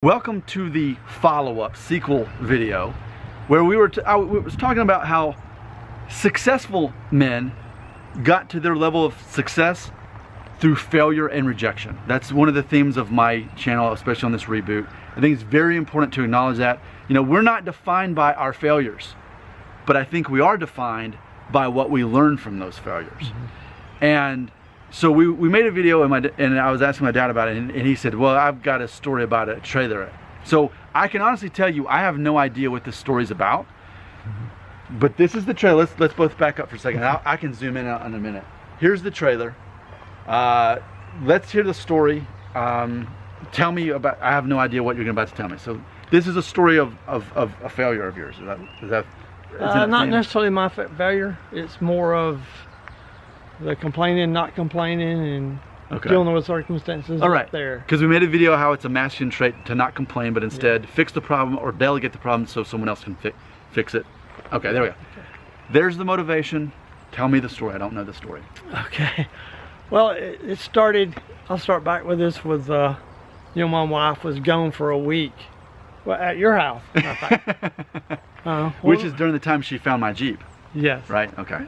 Welcome to the follow-up sequel video where I was talking about how successful men got to their level of success through failure and rejection. That's one of the themes of my channel, especially on this reboot. I think it's very important to acknowledge that, we're not defined by our failures, but I think we are defined by what we learn from those failures. And so we made a video and I was asking my dad about it, and he said, well, I've got a story about a trailer. So I can honestly tell you, I have no idea what this story's about, but this is the trailer. Let's both back up for a second. I can zoom in in a minute. Here's the trailer. Let's hear the story. Tell me about, I have no idea what you're about to tell me. So this is a story of a failure of yours. Is that not necessarily my failure. It's more of the complaining, not complaining, and dealing with circumstances. All right. There. Because we made a video how it's a masculine trait to not complain, but instead fix the problem or delegate the problem so someone else can fix it. Okay, there we go. Okay. There's the motivation. Tell me the story. I don't know the story. Okay. Well, it started, I'll start back with this with, my wife was gone for a week. Well, at your house, which is during the time she found my Jeep. Yes. Right? Okay.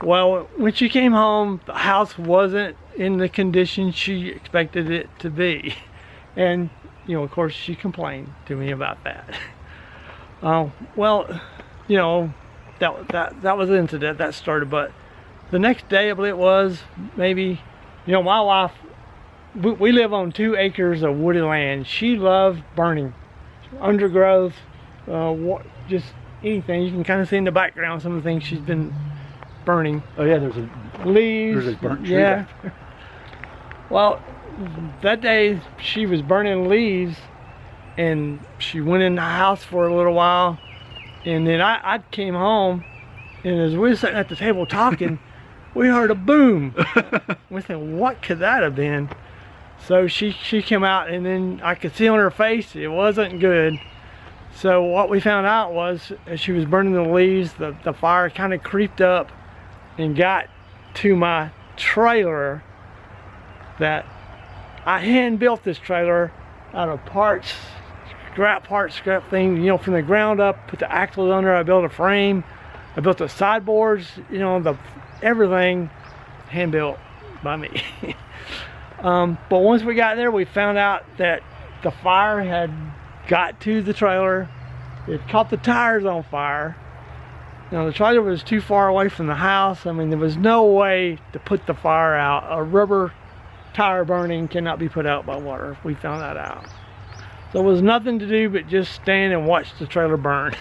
Well, when she came home, the house wasn't in the condition she expected it to be. And, of course, she complained to me about that. Well, that was the incident that started. But the next day, I believe it was, maybe, my wife, we live on 2 acres of wooded land. She loved burning. Undergrowth, just anything. You can kind of see in the background some of the things she's been burning. Oh yeah, there's leaves. There's a burnt tree. Yeah. Well, that day she was burning leaves, and she went in the house for a little while, and then I came home, and as we were sitting at the table talking, we heard a boom. We said, what could that have been? So she came out, and then I could see on her face it wasn't good. So what we found out was, as she was burning the leaves, the fire kind of creeped up and got to my trailer. That I hand built this trailer out of scrap thing, from the ground up. Put the axles under. I built a frame. I built the sideboards. Everything hand built by me. But once we got there, we found out that the fire had got to the trailer. It caught the tires on fire. The trailer was too far away from the house. I mean, there was no way to put the fire out. A rubber tire burning cannot be put out by water. We found that out. So there was nothing to do but just stand and watch the trailer burn.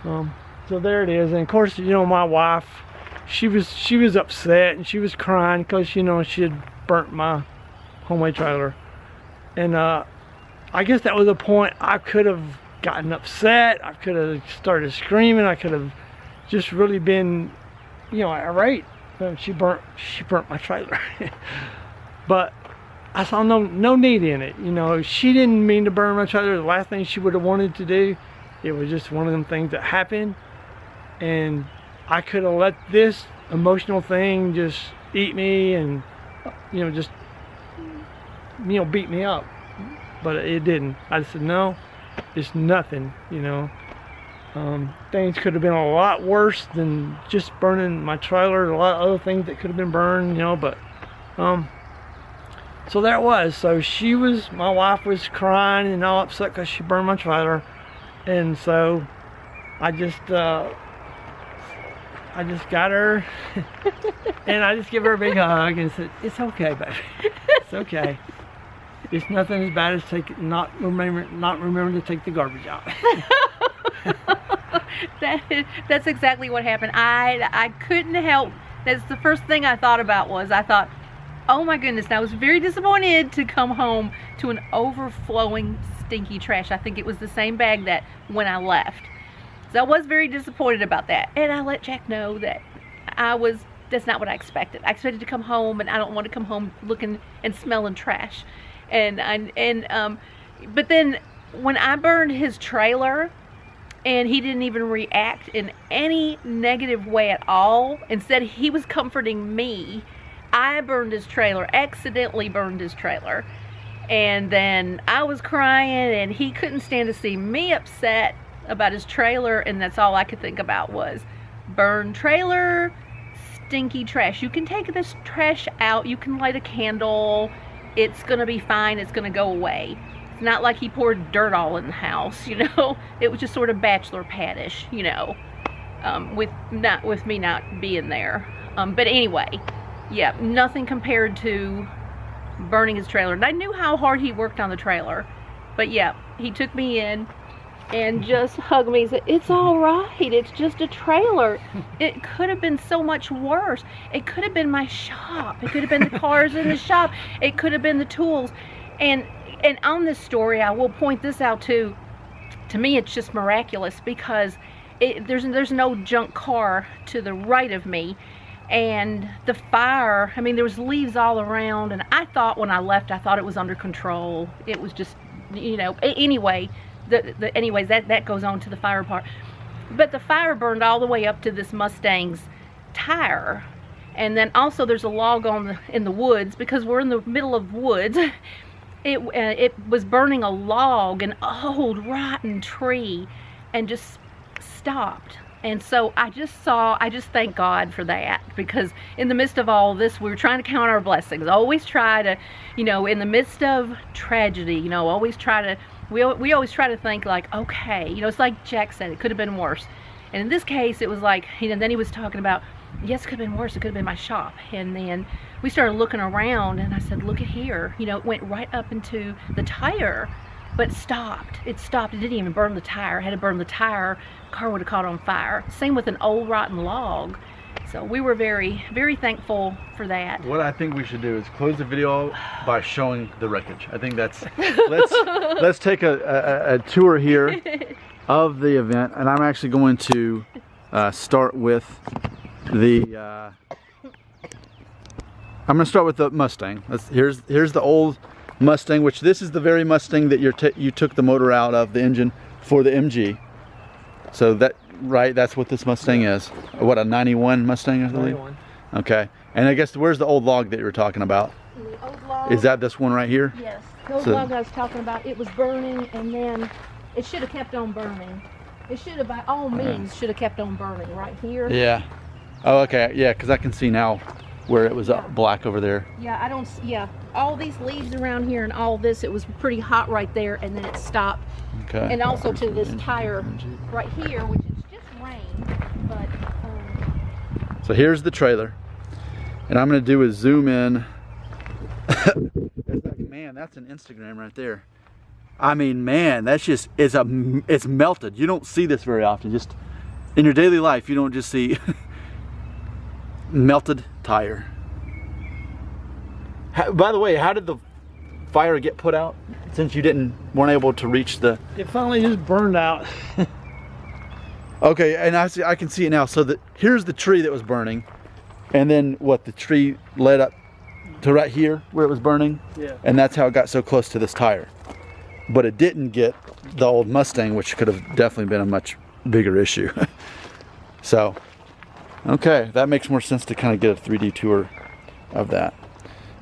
So there it is. And of course, my wife, she was upset and she was crying because she had burnt my homemade trailer. And I guess that was a point I could have gotten upset. I could have started screaming. I could have just really been, irate. She burnt my trailer. But I saw no need in it. She didn't mean to burn my trailer. The last thing she would have wanted to do. It was just one of them things that happened, and I could have let this emotional thing just eat me and just beat me up, but it didn't. I just said, no, it's nothing. Things could have been a lot worse than just burning my trailer. A lot of other things that could have been burned, but so there it was. So my wife was crying and all upset because she burned my trailer, and so I just got her and I just give her a big hug and said, it's okay, baby. It's okay. It's nothing as bad as not remembering to take the garbage out. That's exactly what happened. I couldn't help. That's the first thing I thought about. I thought, oh my goodness. And I was very disappointed to come home to an overflowing stinky trash. I think it was the same bag that when I left. So I was very disappointed about that. And I let Jack know that that's not what I expected. I expected to come home, and I don't want to come home looking and smelling trash. But then when I burned his trailer and he didn't even react in any negative way at all, instead he was comforting me. I burned his trailer, accidentally burned his trailer, And then I was crying, and he couldn't stand to see me upset about his trailer, and that's all I could think about was burned trailer, stinky trash. You can take this trash out, you can light a candle, it's gonna be fine, it's gonna go away. It's not like he poured dirt all in the house, you know. It was just sort of bachelor pad-ish, you know, with me not being there. But anyway, yeah, nothing compared to burning his trailer. And I knew how hard he worked on the trailer. But yeah, he took me in and just hugged me and said, "It's all right, it's just a trailer. It could have been so much worse. It could have been my shop. It could have been the cars in the shop. It could have been the tools." And on this story, I will point this out too. To me, it's just miraculous because there's no junk car to the right of me. And the fire, I mean, there was leaves all around, and I thought when I left, I thought it was under control. It was just, you know, anyway, anyways, that goes on to the fire part. But the fire burned all the way up to this Mustang's tire. And then also there's a log in the woods, because we're in the middle of woods. It was burning a log, an old rotten tree, and just stopped. And so I just thank God for that, because in the midst of all this, we were trying to count our blessings. Always try to, you know, in the midst of tragedy, you know, we always try to think like, okay, you know, it's like Jack said, it could have been worse. And in this case, it was like, you know, then he was talking about, yes, it could have been worse, it could have been my shop. And then we started looking around, and I said, look at here, you know, it went right up into the tire. But stopped. It stopped. It didn't even burn the tire. It had to burn the tire. Car would have caught on fire. Same with an old rotten log. So we were very, very thankful for that. What I think we should do is close the video by showing the wreckage. I think that's let's take a tour here of the event, and I'm actually going to start with the I'm gonna start with the Mustang. Here's the old Mustang, which this is the very Mustang that you took the motor out of, the engine, for the MG. So that's what this Mustang is. What, a 91 Mustang, I believe? 91. Okay. And I guess, where's the old log that you were talking about? The old log. Is that this one right here? Yes. The old log I was talking about, it was burning, and then it should have kept on burning. It should have, by all means, should have kept on burning right here. Yeah. Oh, okay. Yeah, because I can see now where it was black over there. Yeah, all these leaves around here and all this, it was pretty hot right there, and then it stopped. Okay. And also to this tire right here, which is just rain, but so here's the trailer, and I'm gonna do a zoom in. Man, that's an Instagram right there. I mean, man, that's just, it's melted. You don't see this very often. Just in your daily life, you don't just see melted tire. By the way, how did the fire get put out, since you weren't able to reach the... It finally just burned out. Okay, and I can see it now. So here's the tree that was burning, and then what, the tree led up to right here where it was burning? Yeah. And that's how it got so close to this tire. But it didn't get the old Mustang, which could have definitely been a much bigger issue. So, okay, that makes more sense to kind of get a 3D tour of that.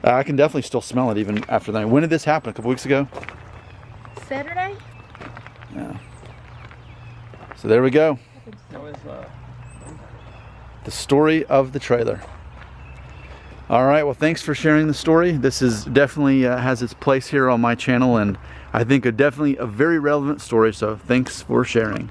I can definitely still smell it even after that. When did this happen? A couple weeks ago? Saturday? Yeah. So there we go. That was, The story of the trailer. All right, well, thanks for sharing the story. This is definitely has its place here on my channel, and I think definitely a very relevant story, so thanks for sharing.